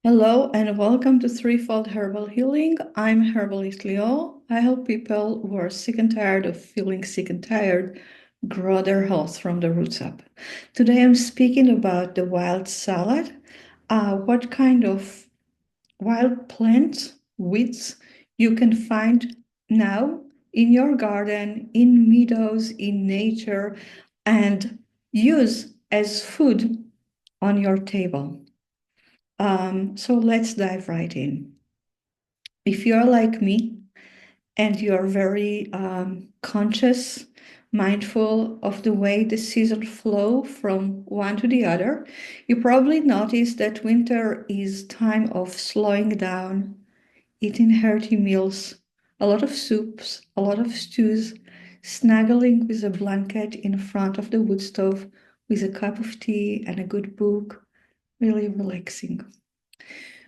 Hello and welcome to Threefold Herbal Healing. I'm Herbalist Leo. I help people who are sick and tired of feeling sick and tired grow their health from the roots up. Today I'm speaking about the wild salad. What kind of wild plants, weeds you can find now in your garden, in meadows, in nature, and use as food on your table. So let's dive right in. If you're like me and you're very conscious, mindful of the way the seasons flow from one to the other, you probably notice that winter is time of slowing down, eating hearty meals, a lot of soups, a lot of stews, snuggling with a blanket in front of the wood stove with a cup of tea and a good book, really relaxing.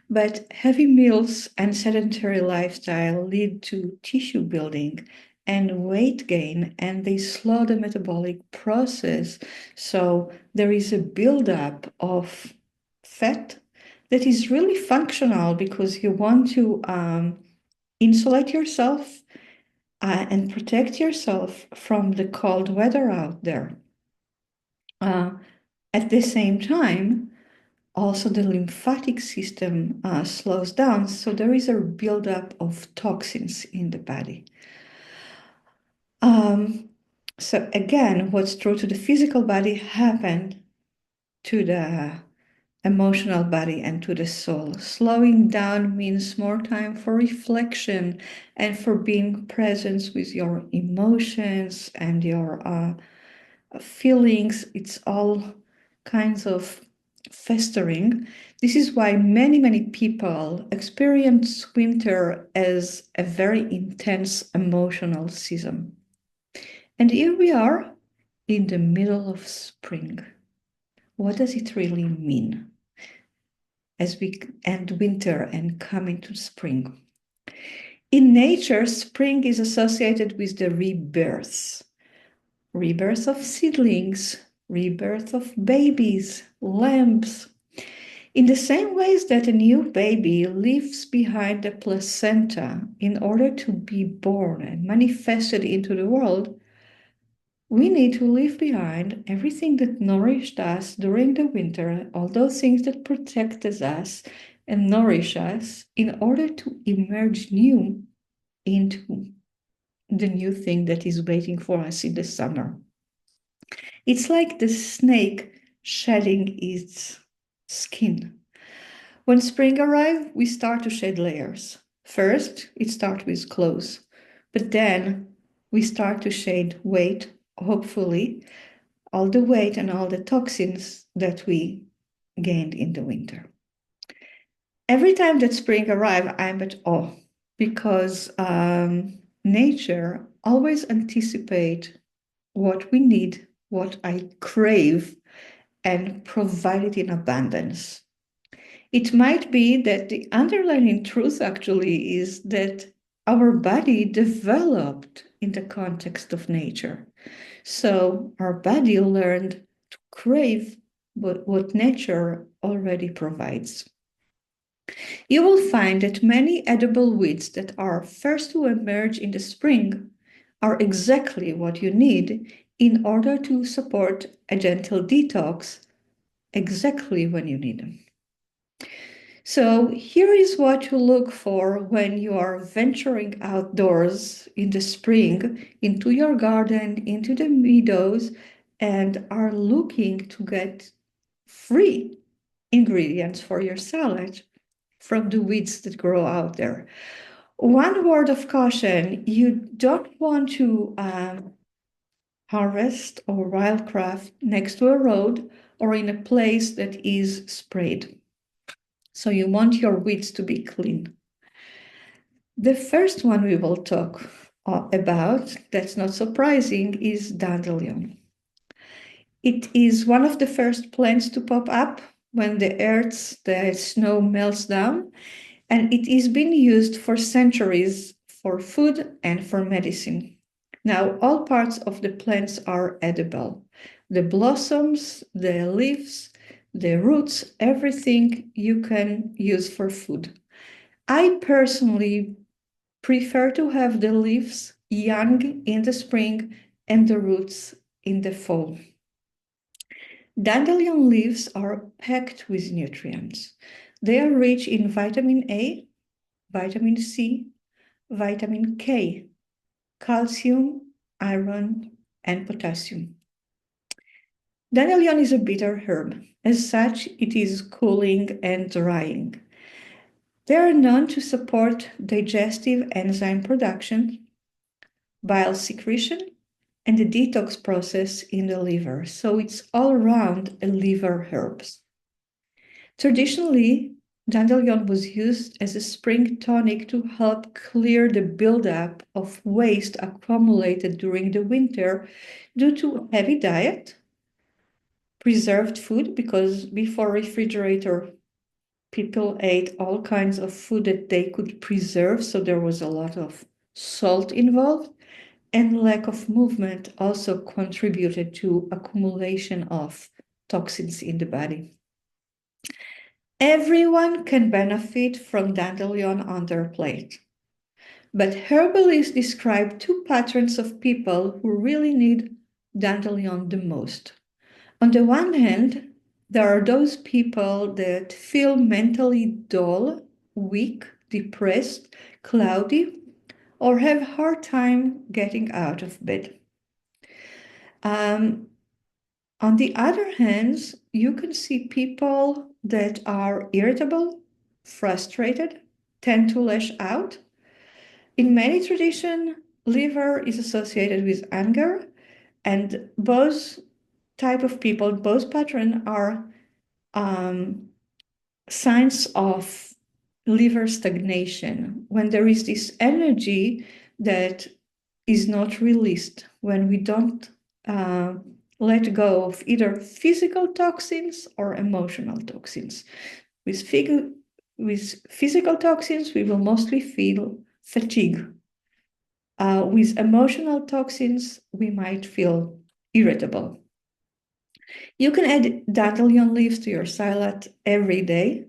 But heavy meals and sedentary lifestyle lead to tissue building and weight gain, and they slow the metabolic process. So there is a buildup of fat that is really functional because you want to insulate yourself and protect yourself from the cold weather out there. Uh, at the same time, also the lymphatic system slows down, so there is a buildup of toxins in the body. Um, so again, what's true to the physical body happened to the emotional body and to the soul. Slowing down means more time for reflection and for being present with your emotions and your feelings. It's all kinds of festering. This is why many people experience winter as a very intense emotional season. And here we are in the middle of spring. What does it really mean as we end winter and come into spring? In nature, spring is associated with the rebirth of seedlings, rebirth of babies, lambs. In the same ways that a new baby leaves behind the placenta in order to be born and manifested into the world, we need to leave behind everything that nourished us during the winter, all those things that protected us and nourish us in order to emerge new into the new thing that is waiting for us in the summer. It's like the snake shedding its skin. When spring arrives, we start to shed layers. First, it starts with clothes, but then we start to shed weight, hopefully, all the weight and all the toxins that we gained in the winter. Every time that spring arrives, I'm at awe because nature always anticipates what we need, what I crave, and provide it in abundance. It might be that the underlying truth actually is that our body developed in the context of nature. So our body learned to crave what nature already provides. You will find that many edible weeds that are first to emerge in the spring are exactly what you need in order to support a gentle detox exactly when you need them. So here is what you look for when you are venturing outdoors in the spring into your garden, into the meadows, and are looking to get free ingredients for your salad from the weeds that grow out there. One word of caution, you don't want to harvest or wildcraft next to a road or in a place that is sprayed. So you want your weeds to be clean. The first one we will talk about, that's not surprising, is dandelion. It is one of the first plants to pop up when the snow melts down, and it is being used for centuries for food and for medicine. Now, all parts of the plants are edible. The blossoms, the leaves, the roots, everything you can use for food. I personally prefer to have the leaves young in the spring and the roots in the fall. Dandelion leaves are packed with nutrients. They are rich in vitamin A, vitamin C, vitamin K, calcium, iron, and potassium. Dandelion is a bitter herb. As such, it is cooling and drying. They are known to support digestive enzyme production, bile secretion, and the detox process in the liver. So it's all around a liver herbs. Traditionally, dandelion was used as a spring tonic to help clear the buildup of waste accumulated during the winter due to heavy diet, preserved food, because before refrigerator, people ate all kinds of food that they could preserve, so there was a lot of salt involved, and lack of movement also contributed to accumulation of toxins in the body. Everyone can benefit from dandelion on their plate, but herbalists describe two patterns of people who really need dandelion the most. On the one hand, there are those people that feel mentally dull, weak, depressed, cloudy, or have a hard time getting out of bed. On the other hand, you can see people that are irritable, frustrated, tend to lash out. In many traditions, liver is associated with anger, and both type of people, both patterns are signs of liver stagnation, when there is this energy that is not released, when we don't let go of either physical toxins or emotional toxins. With physical toxins, we will mostly feel fatigue. With emotional toxins, we might feel irritable. You can add dandelion leaves to your salad every day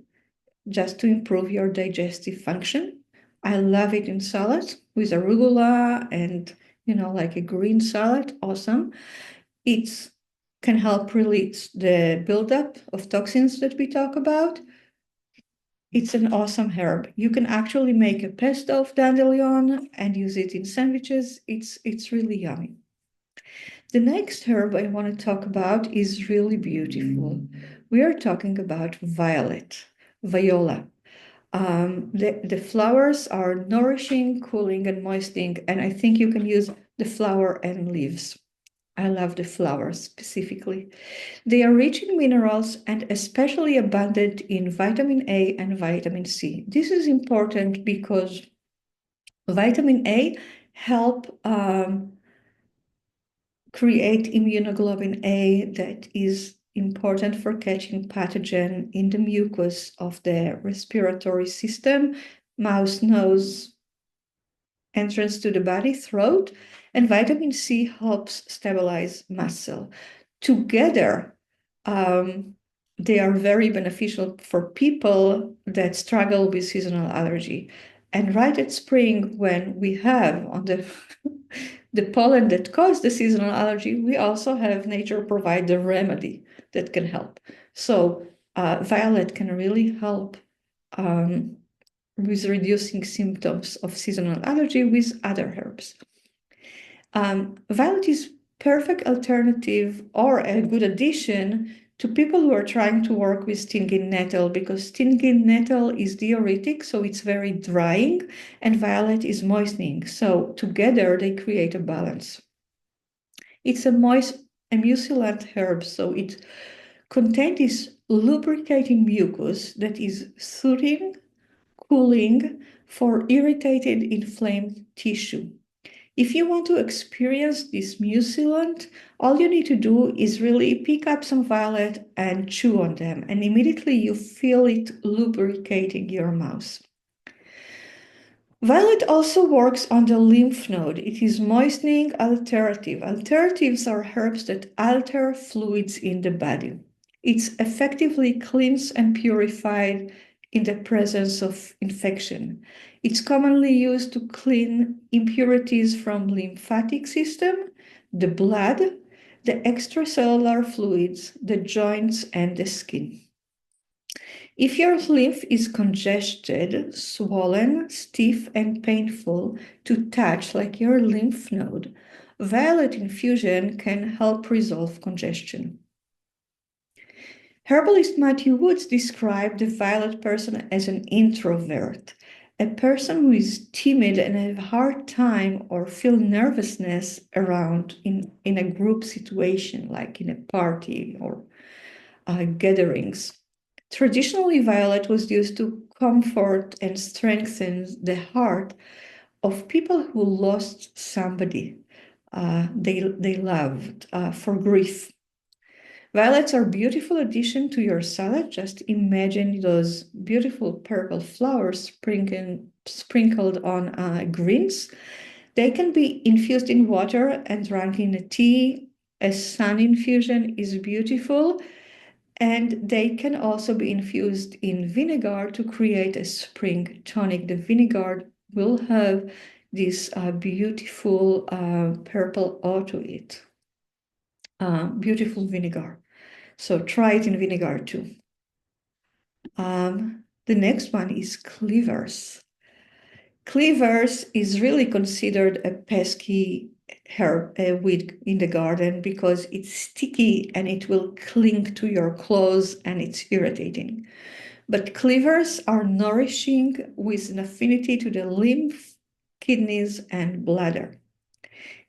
just to improve your digestive function. I love it in salad with arugula and, like a green salad. Awesome. It can help release the buildup of toxins that we talk about. It's an awesome herb. You can actually make a pesto of dandelion and use it in sandwiches. It's really yummy. The next herb I want to talk about is really beautiful. We are talking about violet, viola. The flowers are nourishing, cooling, and moistening, and I think you can use the flower and leaves. I love the flowers specifically. They are rich in minerals and especially abundant in vitamin A and vitamin C. This is important because vitamin A help create immunoglobulin A that is important for catching pathogen in the mucus of the respiratory system, mouth, nose, entrance to the body, throat, and vitamin C helps stabilize muscle. Together, they are very beneficial for people that struggle with seasonal allergy. And right at spring, when we have on the the pollen that causes the seasonal allergy, we also have nature provide the remedy that can help. So violet can really help with reducing symptoms of seasonal allergy with other herbs. Violet is perfect alternative or a good addition to people who are trying to work with stinging nettle, because stinging nettle is diuretic, so it's very drying, and violet is moistening. So together they create a balance. It's a moist mucilant herb, so it contains this lubricating mucus that is soothing, cooling for irritated, inflamed tissue. If you want to experience this mucilant, all you need to do is really pick up some violet and chew on them, and immediately you feel it lubricating your mouth. Violet also works on the lymph node. It is moistening alternative. Alternatives are herbs that alter fluids in the body. It's effectively cleansed and purified in the presence of infection. It's commonly used to clean impurities from lymphatic system, the blood, the extracellular fluids, the joints, and the skin. If your lymph is congested, swollen, stiff, and painful to touch, like your lymph node, violet infusion can help resolve congestion. Herbalist Matthew Woods described the violet person as an introvert, a person who is timid and have a hard time or feel nervousness around in a group situation, like in a party or gatherings. Traditionally, violet was used to comfort and strengthen the heart of people who lost somebody they loved for grief. Violets are beautiful addition to your salad. Just imagine those beautiful purple flowers sprinkled on greens. They can be infused in water and drunk in a tea. A sun infusion is beautiful. And they can also be infused in vinegar to create a spring tonic. The vinegar will have this beautiful purple oil to it. Beautiful vinegar. So try it in vinegar too. The next one is cleavers. Cleavers is really considered a pesky herb weed in the garden because it's sticky and it will cling to your clothes and it's irritating. But cleavers are nourishing with an affinity to the lymph, kidneys, and bladder.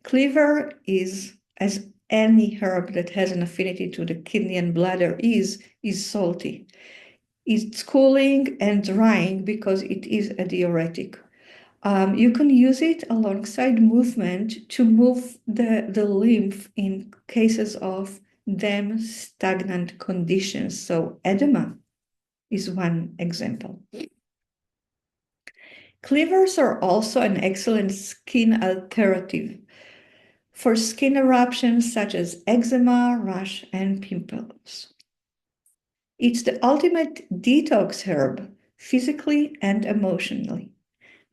Cleaver is, as any herb that has an affinity to the kidney and bladder is salty. It's cooling and drying because it is a diuretic. You can use it alongside movement to move the lymph in cases of damp, stagnant conditions. So edema is one example. Cleavers are also an excellent skin alternative for skin eruptions such as eczema, rash, and pimples. It's the ultimate detox herb, physically and emotionally.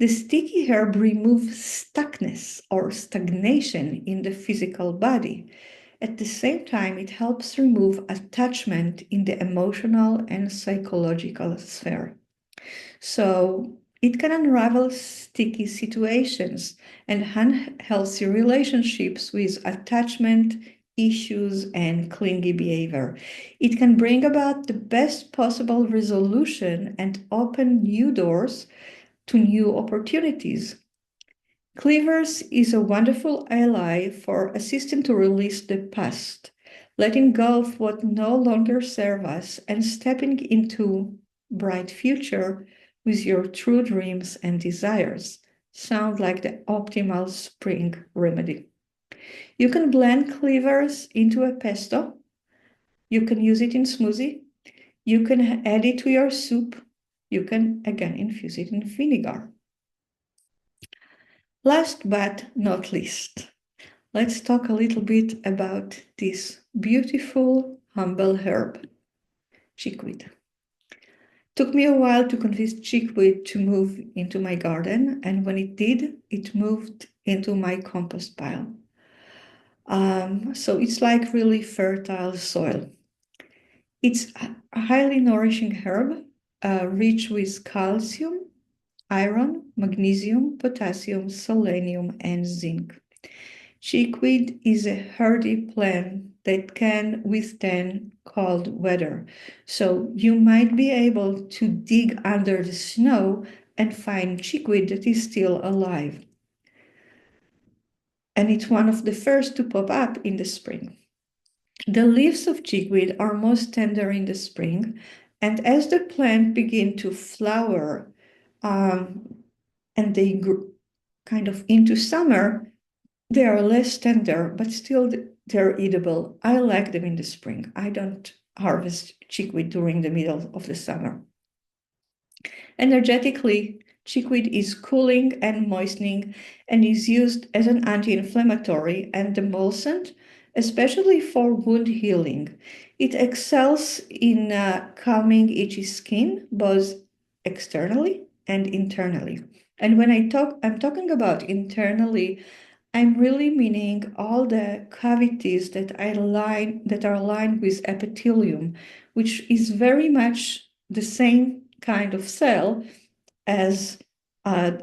The sticky herb removes stuckness or stagnation in the physical body. At the same time, it helps remove attachment in the emotional and psychological sphere. So it can unravel sticky situations and unhealthy relationships with attachment issues and clingy behavior. It can bring about the best possible resolution and open new doors to new opportunities. Cleavers is a wonderful ally for assisting to release the past, letting go of what no longer serves us and stepping into bright future with your true dreams and desires. Sound like the optimal spring remedy. You can blend cleavers into a pesto. You can use it in smoothie. You can add it to your soup. You can again infuse it in vinegar. Last but not least, let's talk a little bit about this beautiful, humble herb, chickweed. Took me a while to convince chickweed to move into my garden, and when it did, it moved into my compost pile. So it's like really fertile soil. It's a highly nourishing herb, rich with calcium, iron, magnesium, potassium, selenium, and zinc. Chickweed is a hardy plant that can withstand cold weather. So you might be able to dig under the snow and find chickweed that is still alive. And it's one of the first to pop up in the spring. The leaves of chickweed are most tender in the spring, and as the plant begin to flower and they kind of into summer, they are less tender, but still they're eatable. I like them in the spring. I don't harvest chickweed during the middle of the summer. Energetically, chickweed is cooling and moistening and is used as an anti-inflammatory and emulsant, especially for wound healing. It excels in calming itchy skin, both externally and internally. And when I'm talking about internally, I'm really meaning all the cavities that are aligned with epithelium, which is very much the same kind of cell as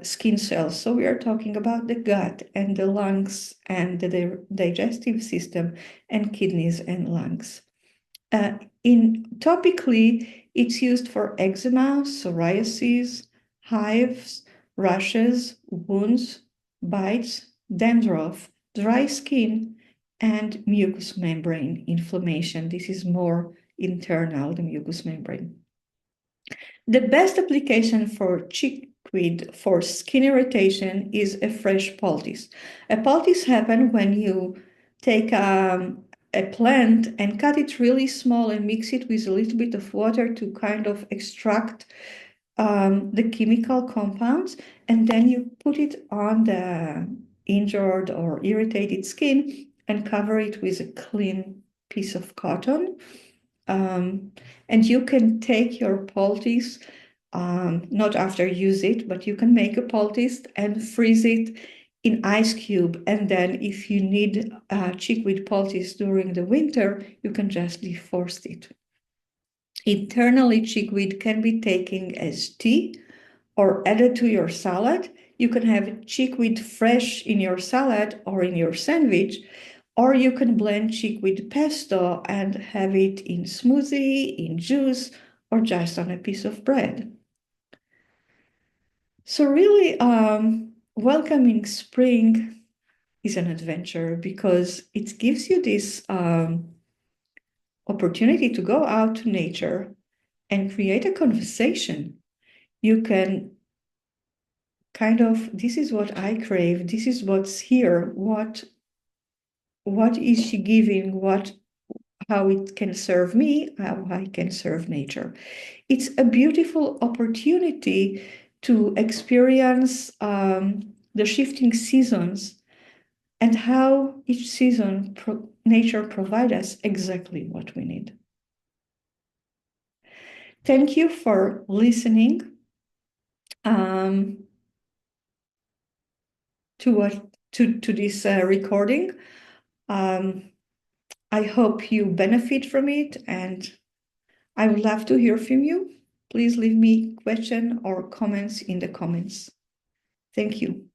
skin cells. So we are talking about the gut and the lungs and the digestive system and kidneys and lungs. Topically, it's used for eczema, psoriasis, hives, rashes, wounds, bites, dandruff, dry skin, and mucous membrane inflammation. This is more internal, the mucous membrane. The best application for chickweed for skin irritation is a fresh poultice. A poultice happens when you take a plant and cut it really small and mix it with a little bit of water to kind of extract the chemical compounds, and then you put it on the injured or irritated skin and cover it with a clean piece of cotton. And you can take your poultice, not after use it, but you can make a poultice and freeze it in ice cube. And then if you need chickweed poultice during the winter, you can just defrost it. Internally, chickweed can be taken as tea or added to your salad. You can have chickweed fresh in your salad or in your sandwich, or you can blend chickweed pesto and have it in smoothie, in juice, or just on a piece of bread. So really, welcoming spring is an adventure because it gives you this opportunity to go out to nature and create a conversation. You can this is what I crave, this is what's here, what is she giving, how it can serve me, how I can serve nature. It's a beautiful opportunity to experience the shifting seasons and how each season nature provides us exactly what we need. Thank you for listening to this recording. I hope you benefit from it, and I would love to hear from you. Please leave me questions or comments in the comments. Thank you.